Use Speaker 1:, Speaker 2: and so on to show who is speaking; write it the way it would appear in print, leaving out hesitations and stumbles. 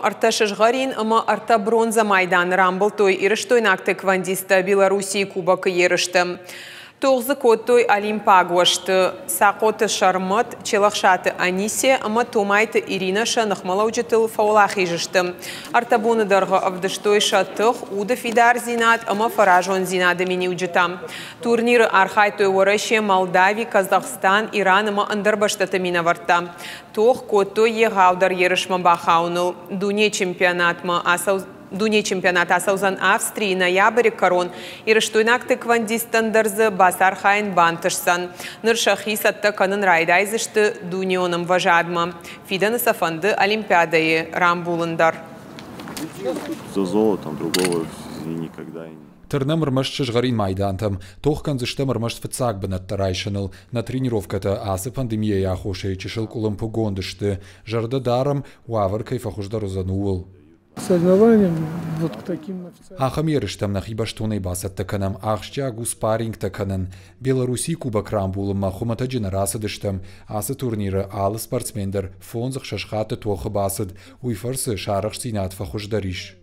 Speaker 1: Арта шыжғарин, ама арта бронза майдан рамбыл той ирыштой нактык вандиста Белоруссии кубакы ерышты. Тоғзы коттой олимпагуашты, сақоты шармат, челақшаты Анисе, ама томайты Ирина шанықмалау жытыл фаулах ежішті. Артабуны дарға авдыштой шатық, уды фидар зинат, ама фаражон зинады мені уджытам. Турниры архайтой уарыше Молдавия, Казахстан, Иран, ама андырбаштаты мина варта. Тоқ коттой егаудар ерішма бахауныл. Дуне чемпионат асаузан Австрии ноябрь корон. Ирыштойнакты квандистандарзы басар хайын бантышсан. Ныршахи сатта канын райдайзышты дунионым важадма. Фиданы сафанды олимпиадайы рамбулындар.
Speaker 2: За золотом другого никогда не.
Speaker 3: Тырнам рмашт шыжғарин майдантам, тоққан зыштам рмашт фыцак бінат тарайшыныл. На тренировката асы пандемия яхошай чешыл кулым погондышты. Жарды дарам уавар кайфахуждар узануыл.
Speaker 4: Соревнованиям вот к таким официальным.
Speaker 3: Ахам ерыштам на хибаштуной басат таканам, ахшчагу спаринг таканан. Беларуси кубак рамбулым махумата дженерасадыштам. Асы турниры алы спортсмендер фонзах шашхаты тоқы басад. Уйфарсы шарах синат фахуждариш.